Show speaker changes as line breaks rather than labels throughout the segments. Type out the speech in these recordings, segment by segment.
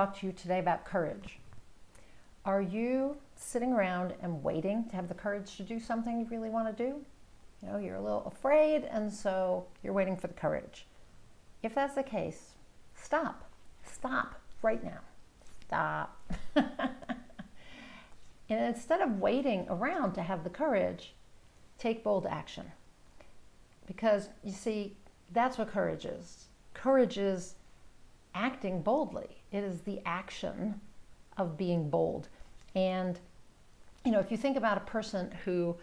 talk to you today about courage. Are you sitting around and waiting to have the courage to do something you really want to do? You know, you're a little afraid, and so you're waiting for the courage. If that's the case, stop. Stop right now. Stop. And instead of waiting around to have the courage, take bold action. Because you see, that's what courage is. Courage is acting boldly. It is the action of being bold. And, you know, if you think about a person who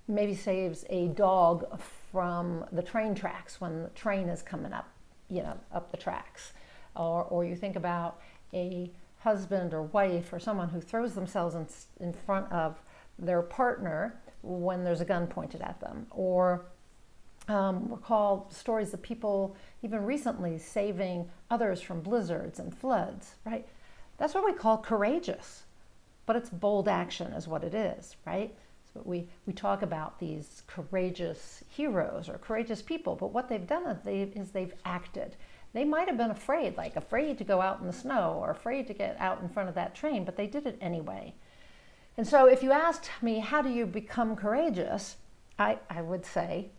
maybe saves a dog from the train tracks when the train is coming up, you know, up the tracks, or you think about a husband or wife or someone who throws themselves in front of their partner when there's a gun pointed at them, or recall stories of people even recently saving others from blizzards and floods, right? That's what we call courageous, but it's bold action is what it is, right? So we talk about these courageous heroes or courageous people, but what they've done is they've acted. They might have been afraid to go out in the snow or afraid to get out in front of that train, but they did it anyway. And so if you asked me, how do you become courageous? I would say,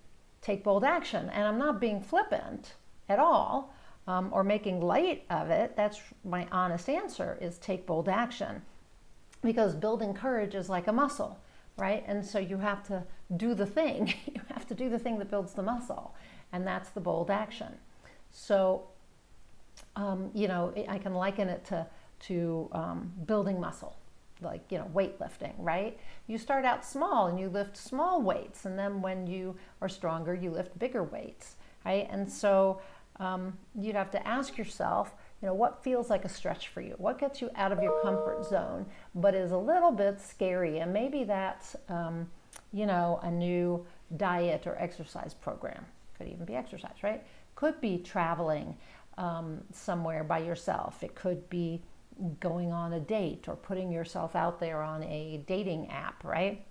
take bold action. And I'm not being flippant at all or making light of it. That's my honest answer, is take bold action. Because building courage is like a muscle, right? And so you have to do the thing. You have to do the thing that builds the muscle. And that's the bold action. So, you know, I can liken it to building muscle, like, you know, weightlifting, right? You start out small and you lift small weights, and then when you are stronger, you lift bigger weights, right? And so you'd have to ask yourself, you know, what feels like a stretch for you? What gets you out of your comfort zone, but is a little bit scary? And maybe that's, you know, a new diet or exercise program. Could even be exercise, right? Could be traveling somewhere by yourself. It could be going on a date or putting yourself out there on a dating app, right?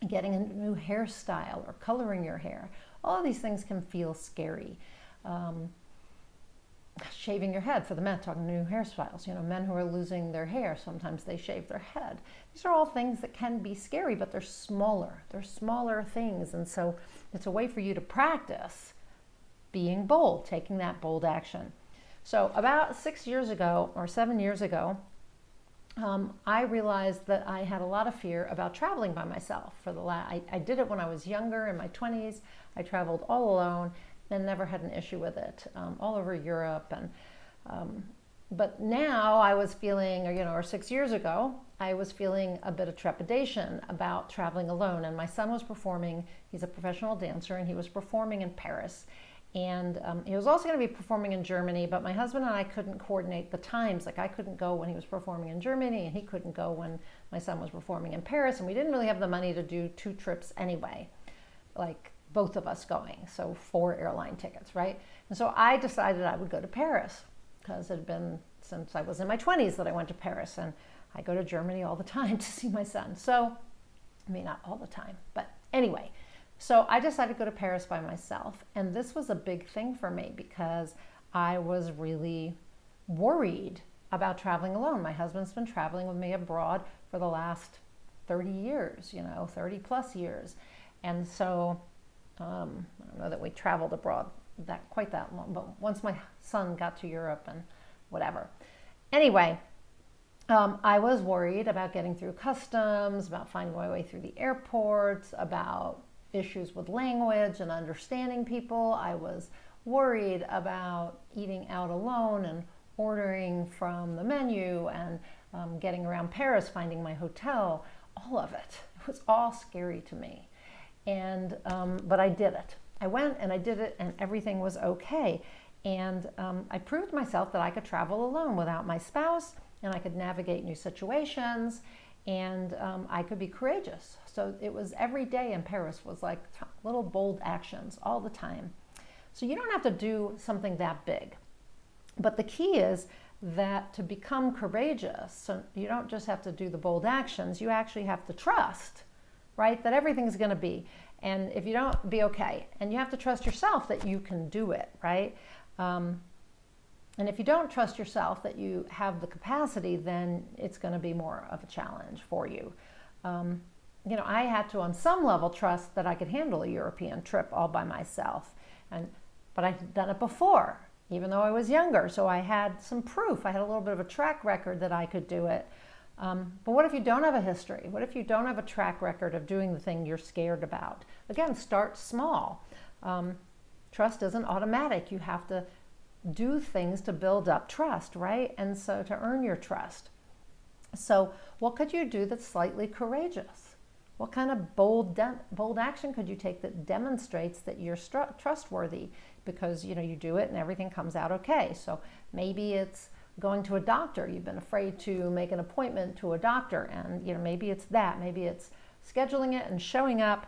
Getting a new hairstyle or coloring your hair. All of these things can feel scary. Shaving your head for the men, talking new hairstyles. You know, men who are losing their hair, sometimes they shave their head. These are all things that can be scary, but they're smaller. They're smaller things. And so it's a way for you to practice being bold, taking that bold action. So about 6 years ago or 7 years ago, I realized that I had a lot of fear about traveling by myself. I did it when I was younger, in my 20s. I traveled all alone and never had an issue with it, all over Europe. But now I was feeling, or 6 years ago, I was feeling a bit of trepidation about traveling alone. And my son was performing. He's a professional dancer, and he was performing in Paris. And he was also going to be performing in Germany, but my husband and I couldn't coordinate the times. Like, I couldn't go when he was performing in Germany, and he couldn't go when my son was performing in Paris. And we didn't really have the money to do 2 trips anyway, like both of us going. So 4 airline tickets, right? And so I decided I would go to Paris, because it had been since I was in my 20s that I went to Paris. And I go to Germany all the time to see my son. So, I mean, not all the time, but anyway. So I decided to go to Paris by myself, and this was a big thing for me because I was really worried about traveling alone. My husband's been traveling with me abroad for the last 30 years, 30 plus years. And so I don't know that we traveled abroad quite that long, but once my son got to Europe and whatever. Anyway, I was worried about getting through customs, about finding my way through the airports, about issues with language and understanding people. I was worried about eating out alone and ordering from the menu and getting around Paris, finding my hotel, all of it. It was all scary to me. And but I did it. I went and I did it, and everything was okay. And I proved to myself that I could travel alone without my spouse, and I could navigate new situations, and I could be courageous. So it was every day in Paris was like little bold actions all the time. So you don't have to do something that big. But the key is that to become courageous, so you don't just have to do the bold actions, you actually have to trust, right, that everything's going to be. And if you don't, be okay. And you have to trust yourself that you can do it, right? And if you don't trust yourself that you have the capacity, then it's going to be more of a challenge for you. I had to, on some level, trust that I could handle a European trip all by myself. But I had done it before, even though I was younger. So I had some proof. I had a little bit of a track record that I could do it. But what if you don't have a history? What if you don't have a track record of doing the thing you're scared about? Again, start small. Trust isn't automatic. You have to do things to build up trust, right? And so to earn your trust. So what could you do that's slightly courageous? What kind of bold action could you take that demonstrates that you're trustworthy? Because you do it and everything comes out okay. So maybe it's going to a doctor. You've been afraid to make an appointment to a doctor, and maybe it's that. Maybe it's scheduling it and showing up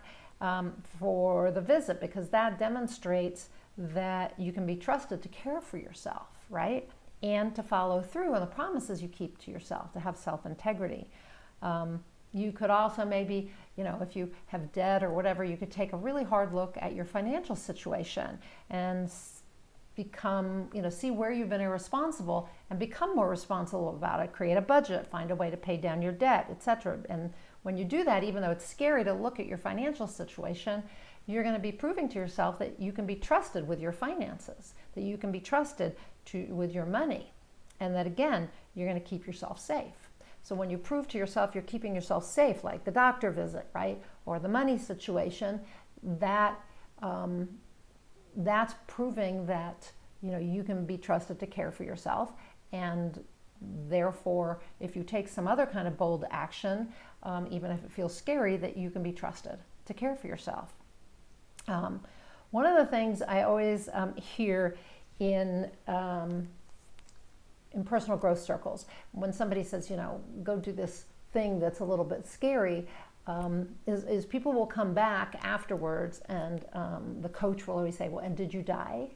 for the visit, because that demonstrates that you can be trusted to care for yourself, right? And to follow through on the promises you keep to yourself, to have self-integrity. You could also maybe, if you have debt or whatever, you could take a really hard look at your financial situation and see where you've been irresponsible and become more responsible about it. Create a budget, find a way to pay down your debt, etc. And when you do that, even though it's scary to look at your financial situation, you're going to be proving to yourself that you can be trusted with your finances, that you can be trusted with your money, and that again, you're going to keep yourself safe. So when you prove to yourself you're keeping yourself safe, like the doctor visit, right, or the money situation, that's proving that you can be trusted to care for yourself. And therefore, if you take some other kind of bold action, even if it feels scary, that you can be trusted to care for yourself. One of the things I always hear in personal growth circles, when somebody says, go do this thing that's a little bit scary, is people will come back afterwards, and the coach will always say, well, and did you die?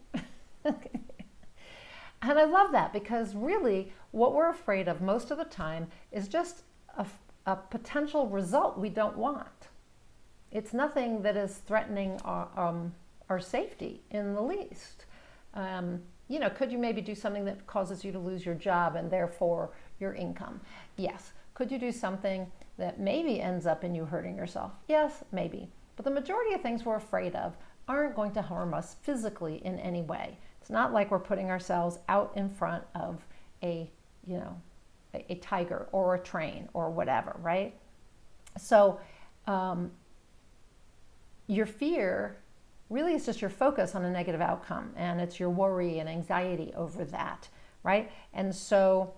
And I love that, because really what we're afraid of most of the time is just a potential result we don't want. It's nothing that is threatening our safety in the least. Could you maybe do something that causes you to lose your job and therefore your income? Yes. Could you do something that maybe ends up in you hurting yourself? Yes, maybe. But the majority of things we're afraid of aren't going to harm us physically in any way. It's not like we're putting ourselves out in front of a tiger or a train or whatever, right? So your fear really is just your focus on a negative outcome, and it's your worry and anxiety over that, right? And so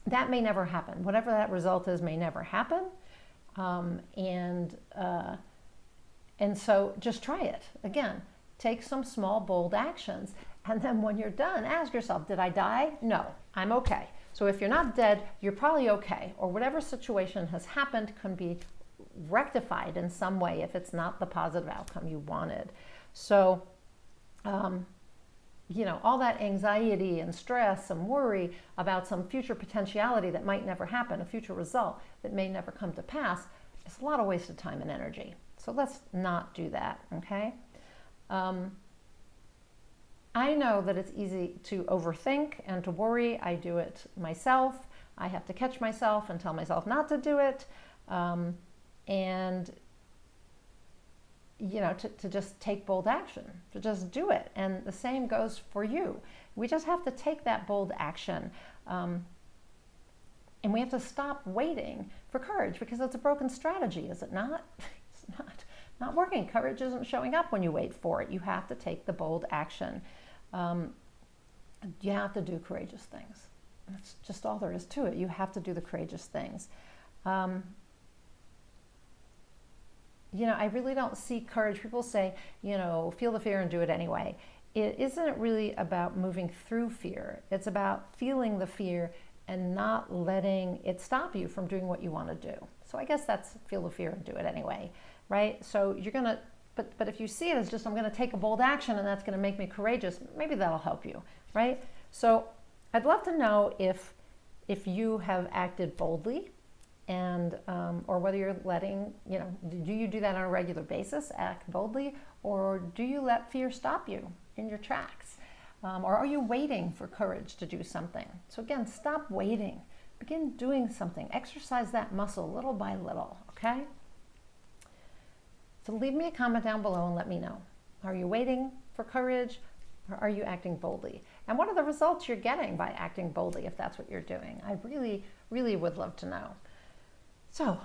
that may never happen. Whatever that result is may never happen. And so just try it. Again, take some small, bold actions. And then when you're done, ask yourself, did I die? No, I'm okay. So if you're not dead, you're probably okay. Or whatever situation has happened can be rectified in some way if it's not the positive outcome you wanted. So, all that anxiety and stress and worry about some future potentiality that might never happen, a future result that may never come to pass, is a lot of wasted time and energy. So let's not do that, okay? I know that it's easy to overthink and to worry. I do it myself. I have to catch myself and tell myself not to do it. To just take bold action, to just do it. And the same goes for you. We just have to take that bold action. And we have to stop waiting for courage, because it's a broken strategy, is it not? It's not working. Courage isn't showing up when you wait for it. You have to take the bold action. You have to do courageous things. That's just all there is to it. You have to do the courageous things. I really don't see courage. People say, feel the fear and do it anyway. It isn't really about moving through fear. It's about feeling the fear and not letting it stop you from doing what you want to do. So I guess that's feel the fear and do it anyway, right? So you're going to, but if you see it as just, I'm going to take a bold action and that's going to make me courageous, maybe that'll help you, right? So I'd love to know if you have acted boldly, and or whether you're letting, do you do that on a regular basis, act boldly, or do you let fear stop you in your tracks? Or are you waiting for courage to do something? So again, stop waiting. Begin doing something. Exercise that muscle little by little, okay? So leave me a comment down below and let me know. Are you waiting for courage, or are you acting boldly? And what are the results you're getting by acting boldly if that's what you're doing? I really, really would love to know. So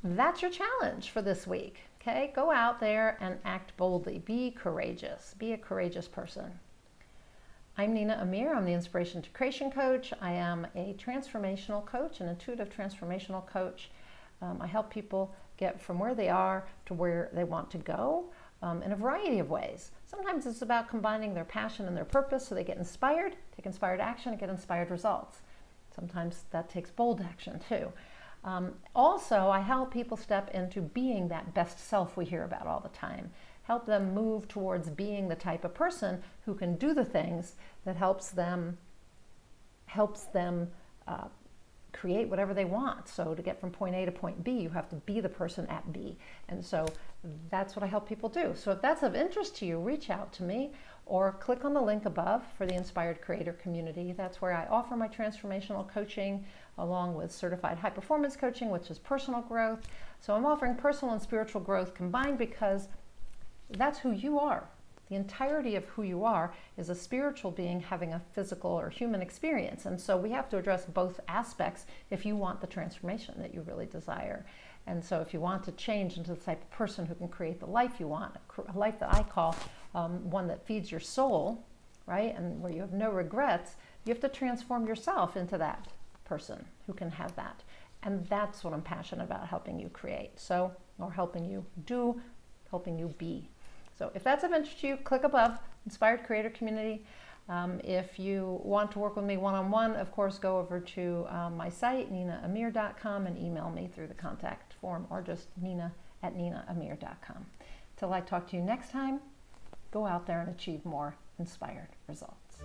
that's your challenge for this week, okay? Go out there and act boldly. Be courageous. Be a courageous person. I'm Nina Amir. I'm the Inspiration to Creation Coach. I am a transformational coach, an intuitive transformational coach. I help people get from where they are to where they want to go in a variety of ways. Sometimes it's about combining their passion and their purpose so they get inspired, take inspired action, and get inspired results. Sometimes that takes bold action too. Also, I help people step into being that best self we hear about all the time. Help them move towards being the type of person who can do the things that helps them create whatever they want. So to get from point A to point B, you have to be the person at B. And so that's what I help people do. So if that's of interest to you, reach out to me or click on the link above for the Inspired Creator Community. That's where I offer my transformational coaching along with certified high performance coaching, which is personal growth. So I'm offering personal and spiritual growth combined because that's who you are. The entirety of who you are is a spiritual being having a physical or human experience. And so we have to address both aspects if you want the transformation that you really desire. And so if you want to change into the type of person who can create the life you want, a life that I call one that feeds your soul, right? And where you have no regrets, you have to transform yourself into that person who can have that. And that's what I'm passionate about, helping you create. So, or helping you do, helping you be. So if that's of interest to you, click above, Inspired Creator Community. If you want to work with me one-on-one, of course, go over to my site, ninaamir.com, and email me through the contact form, or just nina@ninaamir.com. Till I talk to you next time, go out there and achieve more inspired results.